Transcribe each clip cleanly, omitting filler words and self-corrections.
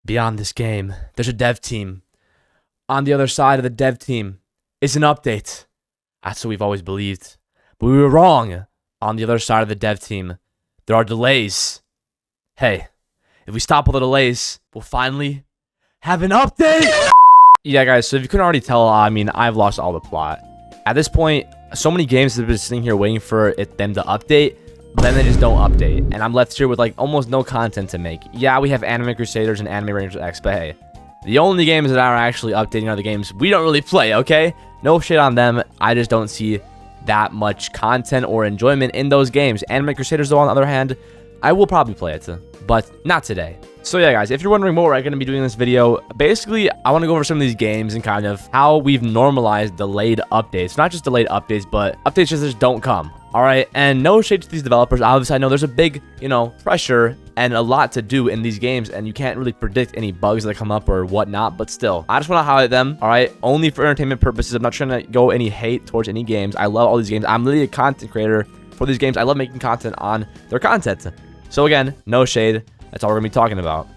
Beyond this game, there's a dev team. On the other side of the dev team is an update. That's what we've always believed. But we were wrong. On the other side of the dev team, there are delays. Hey, if we stop all the delays, we'll finally have an update. Yeah, guys, so if you couldn't already tell, I mean, I've lost all the plot. At this point, so many games have been sitting here waiting for them to update, but then they just don't update. And I'm left here with like almost no content to make. Yeah, we have Anime Crusaders and Anime Rangers X, but hey, the only games that are actually updating are the games we don't really play, okay? No shit on them. I just don't see that much content or enjoyment in those games. Anime Crusaders, though, on the other hand, I will probably play it, but not today. So yeah, guys, if you're wondering what we're going to be doing in this video, basically, I want to go over some of these games and kind of how we've normalized delayed updates. Not just delayed updates, but updates just don't come. All right, and no shade to these developers. Obviously, I know there's a big, pressure and a lot to do in these games, and you can't really predict any bugs that come up or whatnot, but still, I just want to highlight them, all right, only for entertainment purposes. I'm not trying to go any hate towards any games. I love all these games. I'm literally a content creator for these games. I love making content on their content. So again, no shade. That's all we're going to be talking about.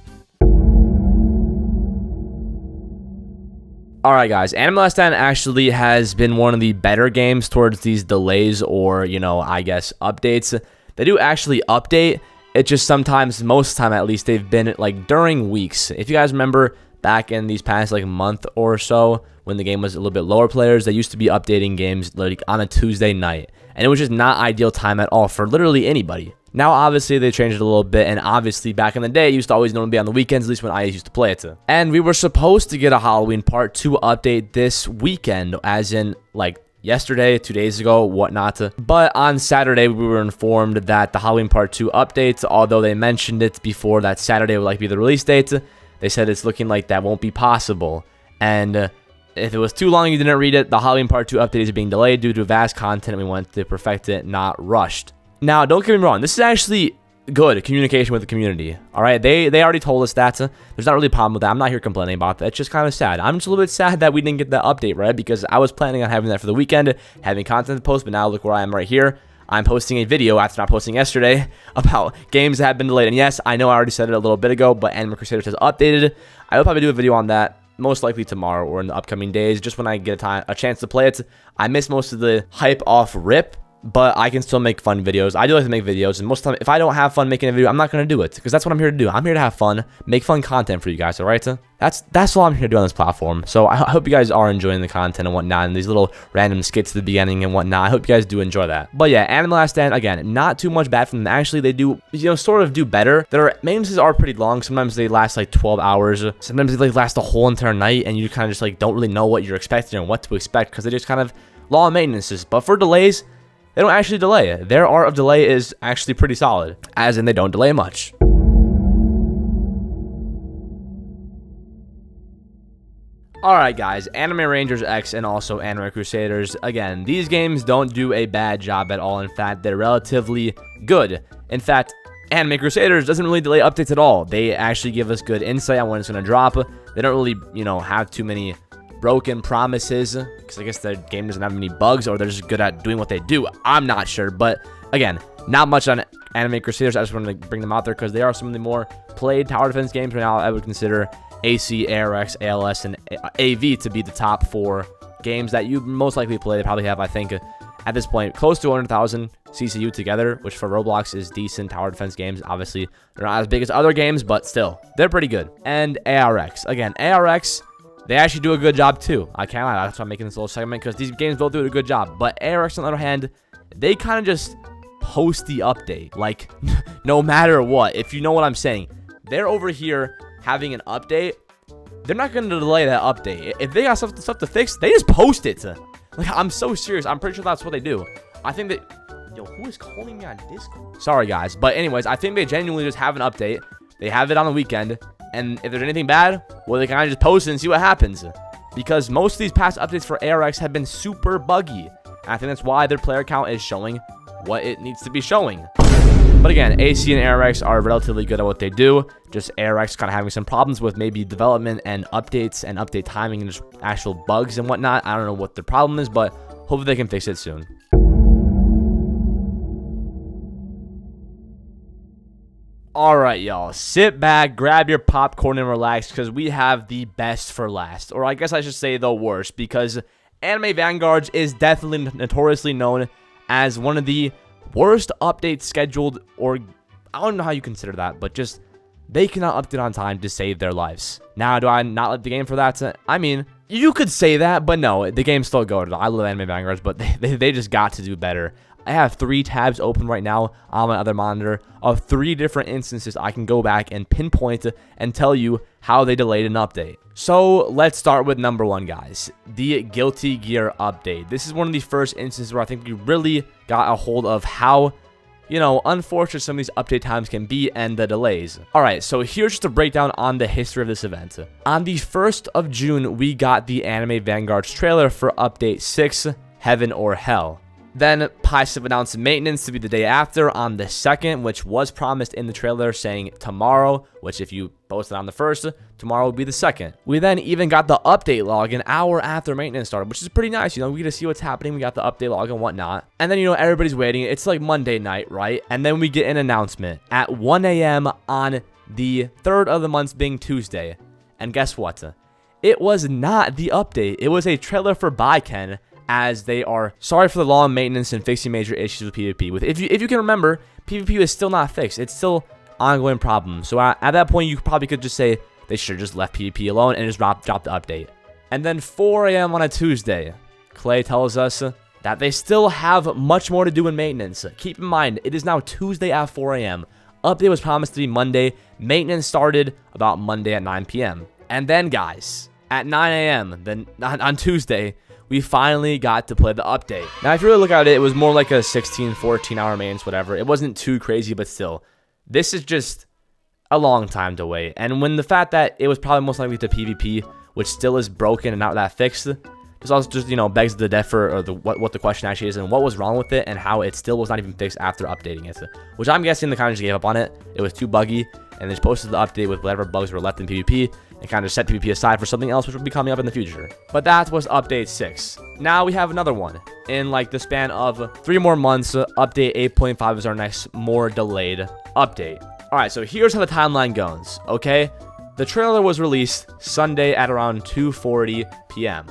Alright guys, Anime Last Stand actually has been one of the better games towards these delays or, I guess, updates. They do actually update. It just sometimes, most of the time at least, they've been like during weeks. If you guys remember back in these past like month or so, when the game was a little bit lower players, they used to be updating games like on a Tuesday night. And it was just not ideal time at all for literally anybody. Now, obviously, they changed it a little bit, and obviously, back in the day, it used to always normally be on the weekends, at least when I used to play it. And we were supposed to get a Halloween Part 2 update this weekend, as in, like, yesterday, 2 days ago, whatnot. But on Saturday, we were informed that the Halloween Part 2 update, although they mentioned it before that Saturday would like be the release date, they said it's looking like that won't be possible. And if it was too long, you didn't read it, the Halloween Part 2 update is being delayed due to vast content, and we wanted to perfect it, not rushed. Now, don't get me wrong, this is actually good communication with the community, all right? They already told us that. There's not really a problem with that. I'm not here complaining about that. It's just kind of sad. I'm just a little bit sad that we didn't get that update, right? Because I was planning on having that for the weekend, having content to post, but now look where I am right here. I'm posting a video after not posting yesterday about games that have been delayed. And yes, I know I already said it a little bit ago, but Anime Crusaders has updated. I will probably do a video on that, most likely tomorrow or in the upcoming days, just when I get a chance to play it. I missed most of the hype off rip, but I can still make fun videos. I do like to make videos, and most of the time, if I don't have fun making a video, I'm not going to do it, because that's what I'm here to do. I'm here to have fun, make fun content for you guys, all right? That's all I'm here to do on this platform. So I hope you guys are enjoying the content and whatnot, and these little random skits at the beginning and whatnot. I hope you guys do enjoy that. But yeah, Anime Last Stand, again, not too much bad from them. Actually, they do, sort of do better. Their maintenances are pretty long. Sometimes they last like 12 hours. Sometimes they like last the whole entire night, and you kind of just like don't really know what you're expecting or what to expect, because they just kind of long maintenances. But for delays, they don't actually delay it. Their art of delay is actually pretty solid, as in they don't delay much. Alright guys, Anime Rangers X and also Anime Crusaders, again, these games don't do a bad job at all. In fact, they're relatively good. In fact, Anime Crusaders doesn't really delay updates at all. They actually give us good insight on when it's going to drop. They don't really, have too many broken promises, because I guess the game doesn't have any bugs, or they're just good at doing what they do. I'm not sure, but again, not much on Anime Crusaders. I just wanted to bring them out there because they are some of the more played tower defense games right now. I would consider AC, ARX, ALS, and AV to be the top 4 games that you most likely play. They probably have, I think, at this point, close to 100,000 CCU together, which for Roblox is decent tower defense games. Obviously, they're not as big as other games, but still, they're pretty good. And ARX, again, ARX, they actually do a good job too. I can't lie. That's why I'm making this little segment, because these games both do a good job. But ARX, on the other hand, they kind of just post the update. Like, no matter what, if you know what I'm saying. They're over here having an update. They're not going to delay that update. If they got stuff to fix, they just post it. Like, I'm so serious. I'm pretty sure that's what they do. I think that... Yo, who is calling me on Discord? Sorry, guys. But anyways, I think they genuinely just have an update. They have it on the weekend. And if there's anything bad, well, they kind of just post it and see what happens. Because most of these past updates for ARX have been super buggy. And I think that's why their player count is showing what it needs to be showing. But again, AC and ARX are relatively good at what they do. Just ARX kind of having some problems with maybe development and updates and update timing and just actual bugs and whatnot. I don't know what the problem is, but hopefully they can fix it soon. All right, y'all, sit back, grab your popcorn, and relax, because we have the best for last. Or I guess I should say the worst, because Anime Vanguards is definitely notoriously known as one of the worst updates scheduled, or I don't know how you consider that, but just they cannot update on time to save their lives. Now, do I not like the game for that? I mean, you could say that, but no, the game's still good. I love Anime Vanguards, but they just got to do better. I have 3 tabs open right now on my other monitor of 3 different instances I can go back and pinpoint and tell you how they delayed an update. So let's start with number 1, guys. The Guilty Gear update. This is one of the first instances where I think we really got a hold of how, you know, unfortunate some of these update times can be and the delays. Alright, so here's just a breakdown on the history of this event. On the 1st of June, we got the Anime Vanguards trailer for Update 6, Heaven or Hell. Then, Paisive announced maintenance to be the day after on the 2nd, which was promised in the trailer saying tomorrow, which if you posted on the 1st, tomorrow would be the 2nd. We then even got the update log an hour after maintenance started, which is pretty nice. You know, we get to see what's happening. We got the update log and whatnot. And then, you know, everybody's waiting. It's like Monday night, right? And then we get an announcement at 1 a.m. on the 3rd of the month being Tuesday. And guess what? It was not the update. It was a trailer for Baiken, as they are sorry for the long maintenance and fixing major issues with PvP. If you can remember, PvP is still not fixed. It's still ongoing problems. So at that point, you probably could just say they should have just left PvP alone and just dropped the update. And then 4 a.m. on a Tuesday, Clay tells us that they still have much more to do in maintenance. Keep in mind, it is now Tuesday at 4 a.m. Update was promised to be Monday. Maintenance started about Monday at 9 p.m. And then, guys, at 9 a.m., then on Tuesday, we finally got to play the update. Now, if you really look at it, it was more like a 16, 14-hour maintenance, whatever. It wasn't too crazy, but still. This is just a long time to wait. And when the fact that it was probably most likely to PvP, which still is broken and not that fixed, this also just, you know, begs the defer, or what the question actually is, and what was wrong with it, and how it still was not even fixed after updating it. Which I'm guessing they kind of just gave up on it. It was too buggy, and they just posted the update with whatever bugs were left in PvP, and kind of set PvP aside for something else which will be coming up in the future. But that was update 6. Now we have another one. In like the span of 3 more months, update 8.5 is our next more delayed update. Alright, so here's how the timeline goes, okay? The trailer was released Sunday at around 2:40 p.m.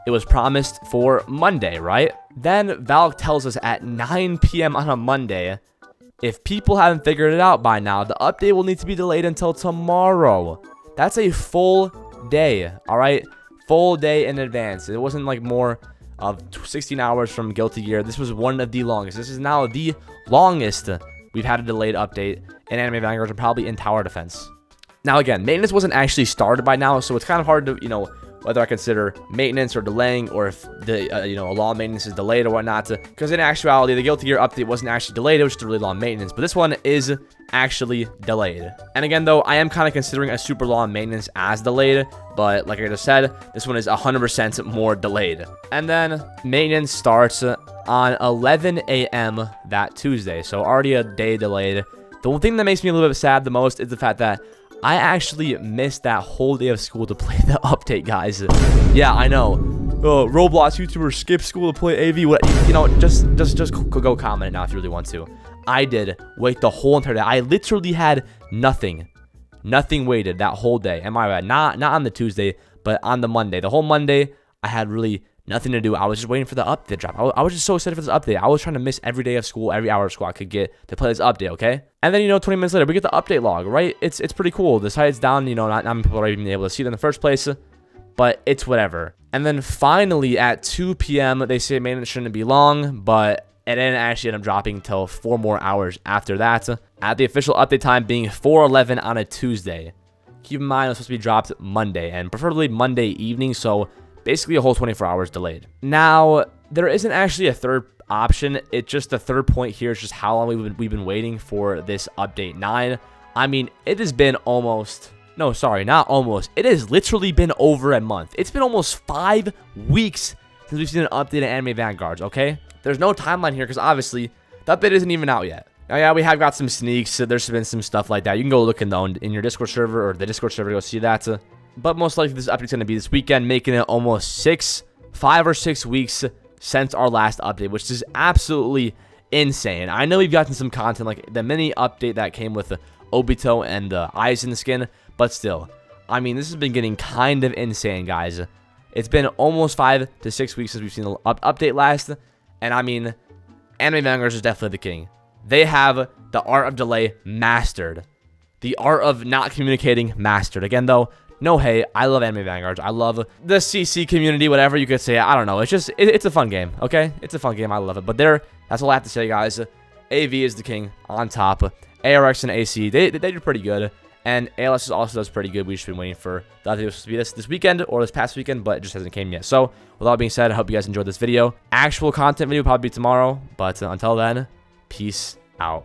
It was promised for Monday, right? Then Valk tells us at 9 p.m. on a Monday, if people haven't figured it out by now, the update will need to be delayed until tomorrow. That's a full day, all right? Full day in advance. It wasn't like more of 16 hours from Guilty Gear. This was one of the longest. This is now the longest we've had a delayed update in Anime Vanguards and probably in Tower Defense. Now, again, maintenance wasn't actually started by now, so it's kind of hard to, you know, whether I consider maintenance or delaying, or if the you know, a long maintenance is delayed or whatnot. Because in actuality, the Guilty Gear update wasn't actually delayed; it was just a really long maintenance. But this one is actually delayed. And again, though, I am kind of considering a super long maintenance as delayed. But like I just said, this one is 100% more delayed. And then maintenance starts on 11 a.m. that Tuesday, so already a day delayed. The one thing that makes me a little bit sad the most is the fact that I actually missed that whole day of school to play the update, guys. Yeah, I know. Roblox YouTuber skip school to play AV. What, you know, just go comment it now if you really want to. I did wait the whole entire day. I literally had nothing waited that whole day. Am I right? Not on the Tuesday, but on the Monday. The whole Monday, I had really nothing to do. I was just waiting for the update drop. I was just so excited for this update. I was trying to miss every day of school, every hour of school I could get to play this update, okay? And then, you know, 20 minutes later, we get the update log, right? It's pretty cool. The site's down, you know, not many people are even able to see it in the first place, but it's whatever. And then finally at 2 p.m., they say maintenance shouldn't be long, but it didn't actually end up dropping until 4 more hours after that, at the official update time being 4:11 on a Tuesday. Keep in mind, it was supposed to be dropped Monday, and preferably Monday evening, so basically a whole 24 hours delayed. Now, there isn't actually a third option. It's just the third point here is just how long we've been waiting for this update 9. I mean, it has been almost... No, sorry, not almost. It has literally been over a month. It's been almost 5 weeks since we've seen an update in Anime Vanguards, okay? There's no timeline here because obviously the update isn't even out yet. Now, yeah, we have got some sneaks. There's been some stuff like that. You can go look in your Discord server or the Discord server to go see that. But most likely this update's going to be this weekend, making it almost 5 or 6 weeks since our last update, which is absolutely insane. I know we've gotten some content like the mini update that came with Obito and the Aizen skin, but still, I mean, this has been getting kind of insane, guys. It's been almost 5 to 6 weeks since we've seen the update last, and I mean, Anime Vanguards is definitely the king. They have the art of delay mastered. The art of not communicating mastered. Again, though, no hate. I love Anime Vanguards. I love the CC community, whatever you could say. I don't know. It's just, it's a fun game, okay? It's a fun game. I love it. But that's all I have to say, guys. AV is the king on top. ARX and AC, they do pretty good. And ALS also does pretty good. We've just been waiting for the other videos to be this weekend or this past weekend, but it just hasn't came yet. So, with all that being said, I hope you guys enjoyed this video. Actual content video will probably be tomorrow. But until then, peace out.